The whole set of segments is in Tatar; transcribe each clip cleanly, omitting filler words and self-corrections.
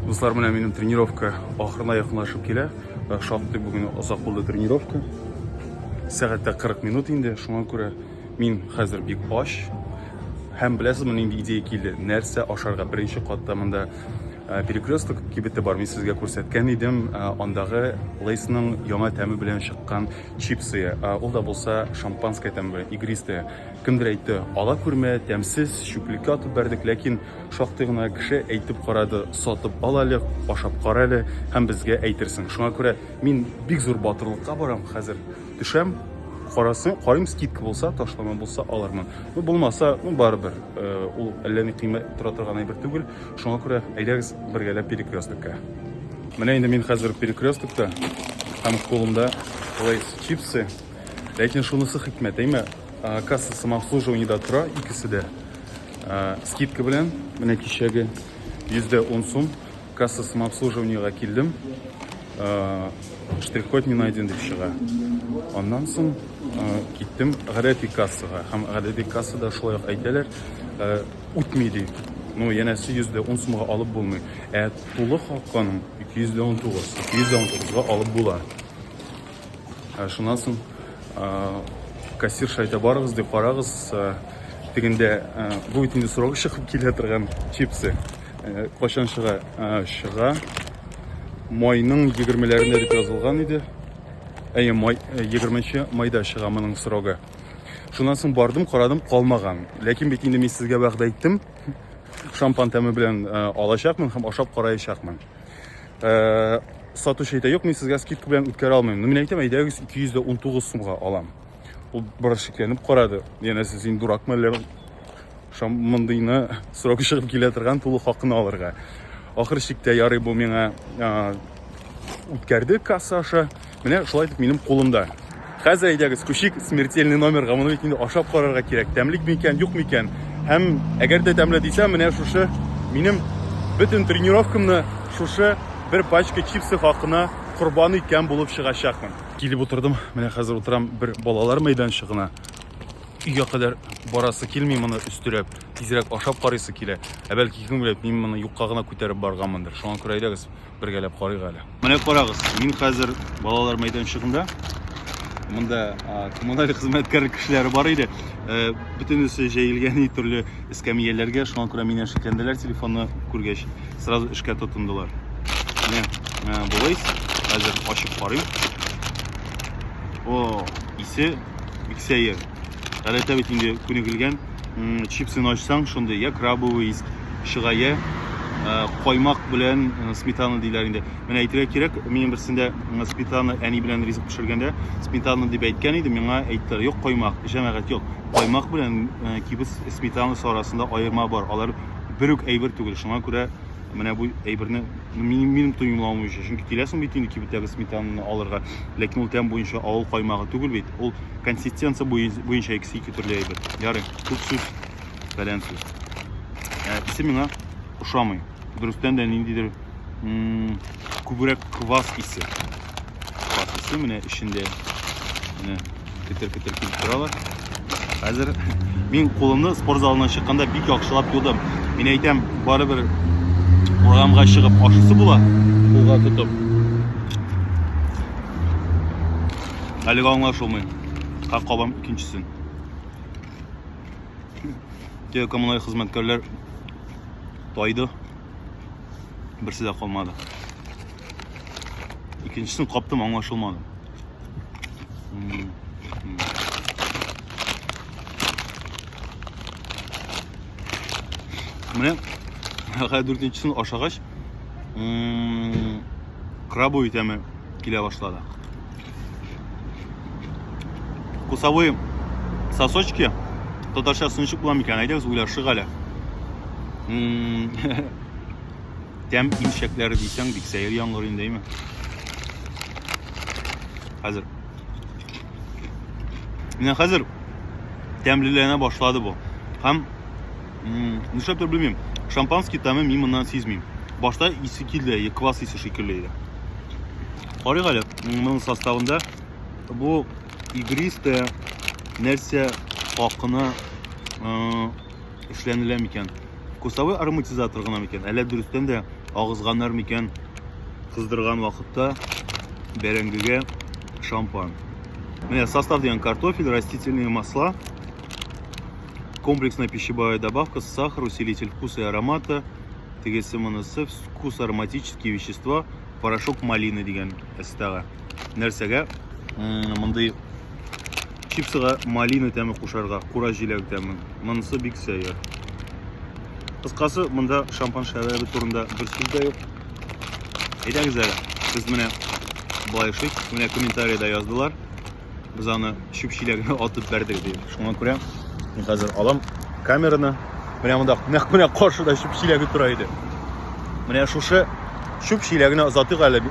Дуслар, менә минем тренировка ахырына якынлашып килә. Шактый бүген озак булды тренировка. Сәгатьтә 40 минут инде. Шуңа күрә мин хәзер бик ач. Һәм беләсезме, нинди идея килде? Нәрсә ашарга? Беренче катта монда перекресток кибете бар. Мин сезгә күрсәткән идем. Андагы Лейсның яңа тәме белән чыккан чипсы. Ул да булса шампанское тәме белән, игристое. Кемдер әйтте, ала күрмә, тәмсез, чүплеккә атып бәрдек, ләкин шактый гына кеше әйтеп карады, сатып ал әле, ашап кара әле һәм безгә әйтерсең. Шуңа күрә мин бик зур батырлыкка барам хәзер. Төшәм, карыйм, скидка булса, ташлама булса алырмын. Булмаса, барыбер. Ул әллә ни кыйммәт тора торган әйбер түгел. Шуңа күрә әйдәгез бергәләп перекрестокка. Менә инде мин хәзер перекрестокта һәм кулымда Лейс чипсы. Ләкин шунысы хикмәт, әйме? Касса самообслуживаниедә тора, икесе дә. Скидка белән, менә кичәге 110 сум. Касса самообслуживаниегә килдем. Штрих-код не найден дип чыга. Аннан соң киттем гадәти кассага. Һәм гадәти кассада шулай ук әйтәләр, үтми ди. Янәсе 110 сумга алып булмый. Тулы хакканың 219-га алып була. Шуннан соң кассир шайта барыгыз дип карагыз. Тегендә бу бит инде срогы чыгып килә торган чипсы. Качан чыга? Чыга. Майның 20-ләрендә дип язылган иде. 20 майда чыга моның срогы. Шуннан соң бардым, карадым, калмаган. Ләкин бит инде мин сезгә вәгъдә иттем. Шампан тәме белән алачакмын һәм ашап караячакмын. Сатучы әйтә, юк, мин сезгә скидка белән үткәрә алмыйм. Мин әйтәм, әйдәгез 219 сумга алам. Ул бер шикләнеп карады. Янәсе син дуракмы әллә? Мондыйны срогы чыгып килә торган тулы хакын алырга. Ахыр чиктә ярый бу миңа үткәрде касса аша. Менә шулай итеп минем кулымда. Хәзер әйдәгез күчик смертельный номерга, моны бит инде ашап карарга кирәк. Тәмлек микән, юк микән? Һәм әгәр дә тәмле дисәм, менә шушы минем бөтен тренировкамны шушы бер пачка чипсы хакына курбан иткән булып чыгачакмын. Килеп утырдым. Менә хәзер утырам бер балалар мәйданчыгына. Өйгә кадәр барасы килми, моны үстерәп, тизрәк ашап карыйсы килә. Бәлки кем белә, мин моны юкка гына күтәреп барганмындыр. Шуңа күрә әйдәгез бергәләп карыйк әле. Менә карагыз, мин хәзер балалар мәйданчыгында. Монда коммуналь хезмәткәр кешеләре бар иде. Бөтенесе җәелгән төрле эскәмияләргә, шуңа күрә миннән шикләнделәр, телефонны күргәч, сразу эшкә тотындылар. Менә булайс, хәзер ачып карыйм. Исе бик сәер. Гадәттә бит инде күнегелгән чипсын ачсаң, шундый я крабовый ис чыга, я каймак белән сметана диләр инде. Менә әйтергә кирәк, минем берсендә сметана әни белән ризык пешергәндә сметана дип әйткән иде, миңа әйттеләр, юк каймак, җәмәгать юк. Каймак белән кибез сметана арасында аерма бар. Алар бер үк әйбер түгел. Шуңа күрә менә бу әйберне минем тоймламый өчен. Чөнки киләсең бит инде кибеттәге сметананы алырга, ләкин ул тәм буенча авыл каймагы түгел бит. Ул консистенция буенча икесе ике төрле әйбер. Ярый, күп сүз, фәлән сүз. Исе миңа ошамый. Дөрестән дә ниндидер күбрәк квас исе. Квас исе менә эчендә менә кетер-кетер килеп торалар. Хәзер мин кулымны спорт залыннан чыкканда бик яхшылап юдым. Мин әйтәм, барыбер програмга чыгып ашысы була, кулга тотып. Әлегә аңлашылмый. Кабам икенчесен. Коммуналь хезмәткәрләр тайды. Берсе дә калмады. Икенчесен каптым, аңлашылмады. Менә дүртенчесен ашагач, крабовый тәме килә башлады. Вкусовые сосочки, татарча сынчык була микән? Әйдәгез уйлашык әле. Тәм имчәкләре дисәң, бик сәер яңгыр инде, әйме? Хәзер. Менә хәзер тәмлеләнә башлады бу. Һәм нишләптер белмим, шампанский тәме мин моннан сизмим. Башта исе килде, квас исе шикелле иде. Карыйк әле, моның составында бу игристое нәрсә хакына эшләнелә микән? Вкусовой ароматизатор гына микән? Әллә дөрестән дә Агызганнар микән кыздырган вакытта бәрәңгегә шампан. Менә состав дигән картофель, растительные масла, комплексная пищевая добавка, сахар, усилитель вкуса и аромата, тегесе монысы, вкус ароматические вещества, порошок малины дигән эстәгә. Нәрсәгә? Мондай чипсыга малина тәме кушарга, кура җиләк тәме. Монысы бик сәер. Кыскасы, монда шампан шәрабы турында бер сүз дә юк. Әйдәгез әле. Без менә байшык, менә комментариядә яздылар. Biz аны шүп чиләгенә атып бәрдек дип. Шуңа күрә мин хәзер алам камераны. Менә монда нәкъ каршыда шүп чиләге тора иде. Менә шушы шүп чиләгенә озатык әле.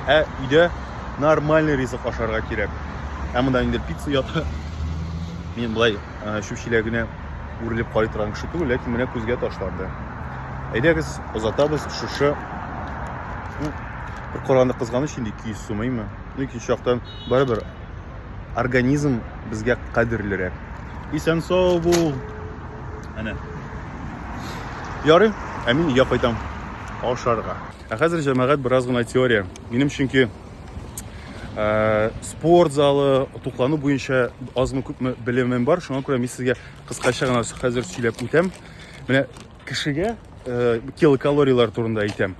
Өйдә нормальный ризык ашарга кирәк. Монда инде пицца ята. Мин булай шүп чиләгенә үрелеп карый торган кеше түгел, ләкин менә күзгә ташларды. Әйдәгез, озатабыз шушы bir Коранда кызганыч инде 200 сумаймы. Икенче яктан барыбер организм безгә кадерлерәк. Исән сау бул. Әнә. Ярый, мин я кайтам ашарга. Хәзер җәмәгать бераз гына теория. Минем чөнки спорт залы, туклану буенча азмы-күпме белемем бар. Шуңа күрә мин сезгә кыскача гына хәзер сөйләп үтәм. Менә кешегә килокалориялар турында әйтәм.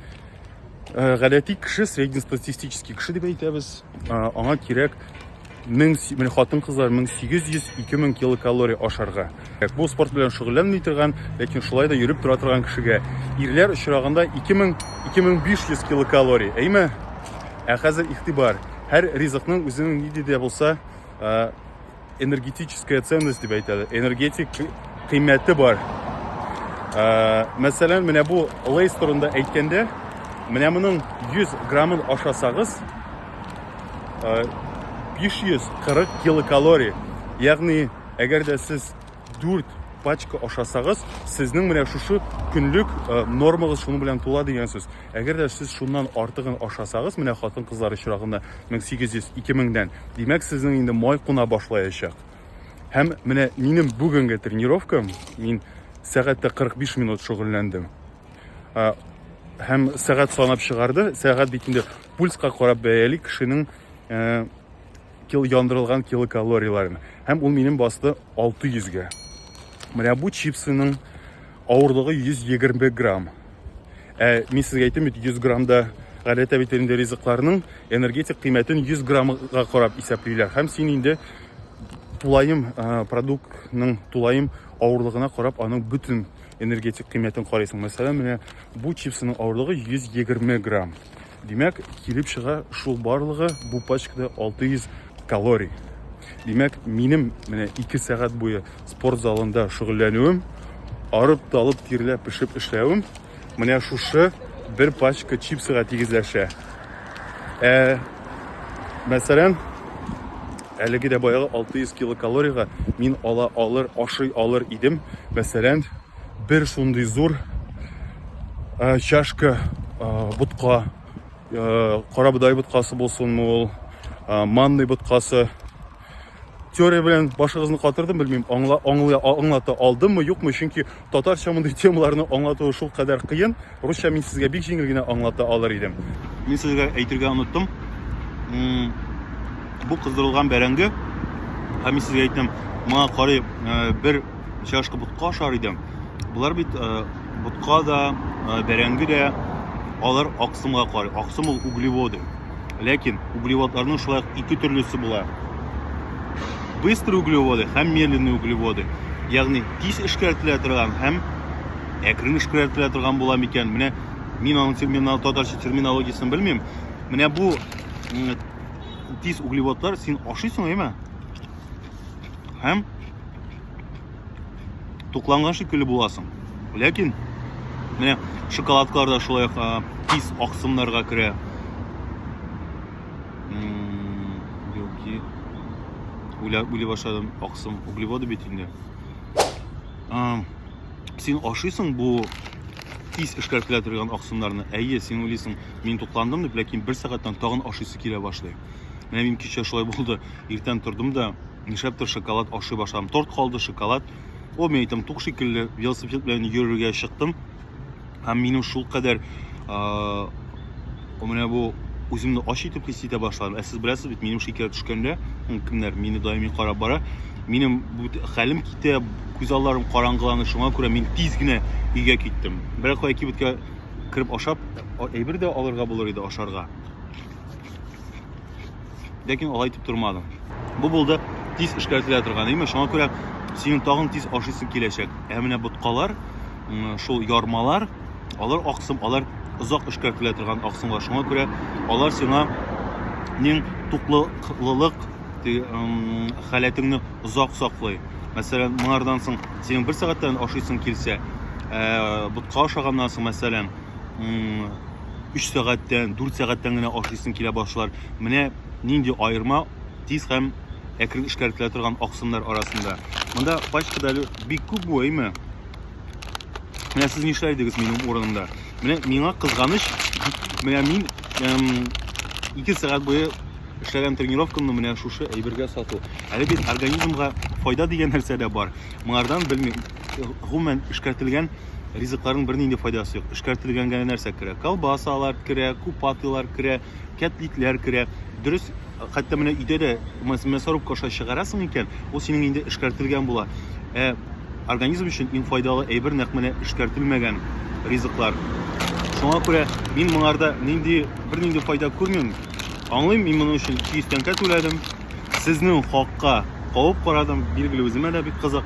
Гадәти кеше, среднестатистический кеше дип әйтәбез. Аңа кирәк менә хатын-кызлар 1800-2000 килокалория ашарга. Бу спорт белән шөгыльләнми торган, ләкин шулай да йөреп тора торган кешегә ирләр очраганда 2000-2500 килокалория. Әйме? Хәзер игътибар. Һәр ризыкның үзенең нидә дә булса энергетическая ценность дип әйтәләр. Энергетик кыйммәте бар. Мәсәлән, менә бу Lays турында әйткәндә, менә моның 100 граммын ашасагыз 540 килокалория. Ягъни, әгәр дә сез 4 пачка ашасагыз, сезнең менә шушы көнлек нормагыз шуның белән тула дигән сүз. Әгәр дә сез шуннан артыгын ашасагыз, менә хатын-кызлар очрагында 1800-2000дән, димәк сезнең инде май куна башлаячак. Һәм менә минем бүгенге тренировкам, мин сәгатьтә 45 минут шөгыльләндем. Һәм сәгать санап чыгарды. Сәгать бит инде пульска карап бәяли кешенең яндырылган килокалорияларын. Һәм ул минем басты 600-гә. Менә бу чипсының авырлыгы 120 грамм. Мин сезгә әйтәм, 100 граммда гадәттә бит инде ризыкларның энергетик кыйммәтен 100 граммга карап исәплиләр. Һәм син инде тулайым продуктның тулайым авырлыгына карап аның бүтән энергетик кыйммәтен карыйсың. Мәсәлән, менә бу чипсының авырлыгы 120 грамм. Димәк, килеп чыга шул барлыгы бу пачкада 600 калорий. Димәк, минем менә 2 сәгать буе спорт залында шөгыльләнүем, арып-талып тирләп пешеп эшләвем, менә шушы бер пачка чипсыга тигезләшә. Мәсәлән, әлеге дә баягы 600 килокалорийга мин ашый алыр идем. Мәсәлән, бер шундый зур чашка бутка, карабыдай буткасы булсынмы ул, манный буткасы. Теория белән башыгызны катырдым, белмим, аңлата алдыммы, юкмы, чөнки татарча мондый темаларны аңлату шул кадәр кыен. Русча мин сезгә бик җиңел генә аңлата алыр идем. Мин сезгә әйтергә оныттым. Бу кыздырылган бәрәңге, һәм мин сезгә әйттем, моңа карый бер чашка бутка ашар идем. Булар бит бутка да, бәрәңге дә алар аксымга карый. Аксым ул углеводы. Ләкин углеводларның шулай ике төрлесе була. Быстрые углеводы һәм медленные углеводы. Ягъни тиз эшкәртелә торган һәм әкрен эшкәртелә торган була микән? Менә мин аның татарча терминологиясын белмим. Менә бу тиз углеводлар син ашыйсың, әйме? Һәм тукланган шикелле буласың. Ләкин менә шоколадлар да шулай тиз аксымнарга керә. Уйлый башладым, аксым, углеводы бит инде. Син ашыйсың бу тиз эшкәртелә торган аксымнарны. Әйе, син уйлыйсың, мин тукландым дип, ләкин бер сәгатьтән тагын ашыйсы килә башлый. Менә мин кичә шулай булды. Иртән тордым да, нишләптер шоколад ашый башладым. Торт калды шоколад. О, мен әйтәм, тук шикелле велосипед белән йөрергә чыктым. Һәм минем шул кадәр Менә бу үземне аш итеп хис итә башладым. Сез беләсез бит, минем шикәр төшкәндә, кемнәр мине даими карап бара, минем бу хәлем китә, күз алларым караңгыланды. Шуңа күрә мин тиз генә өйгә киттем. Бер кая кибеткә кирип ашап, әйбер дә алырга булыр иде ашарга. Ләкин алай итеп тормадым. Бу булды тиз эшкәртелә торган, әйме? Шуңа күрә синең тагын тиз ашыйсың киләчәк. Ә менә боткалар, шул ярмалар, алар аксым, алар озак эшкәртелә торган аксымлар. Шуңа күрә алар сиңа нең туклылык халәтеңне озак саклый. Мәсәлән, моңардан соң синең 1 сәгатьтән ашыйсың килсә, ботка ашаганнан соң, мәсәлән, 3 сәгатьтән, 4 сәгатьтән генә ашыйсың килә башлар. Менә нинди аерма тиз һәм әкрен эшкәртелә торган аксымнар арасында. Монда пачкада бик күп бу, әйме? Менә сез нишләйдегез минем урынымда? Менә миңа кызганыч, менә мин 2 сәгать буе эшләгән тренировкамны менә шушы әйбергә сату. Әле бит организмга файда дигән нәрсә дә бар. Моңардан белмим, гомумән эшкәртелгән ризыкларның бернинди файдасы юк. Эшкәртелгәнгә нәрсә керә? Колбасалар керә, купатылар керә, кәтлитләр керә. Дөрес, хәтта менә өйдә дә мясорубка аша чыгарасың икән, ул синең инде эшкәртелгән була. Организм өчен иң файдалы әйбер нәкъ менә эшкәртелмәгән ризыклар. Шуңа күрә мин моңарда бернинди файда күрмим. Аңлыйм, мин моның өчен 200 тәңкә түләдем. Сезнең хакка кабып карадым, билгеле үземә дә бик кызык.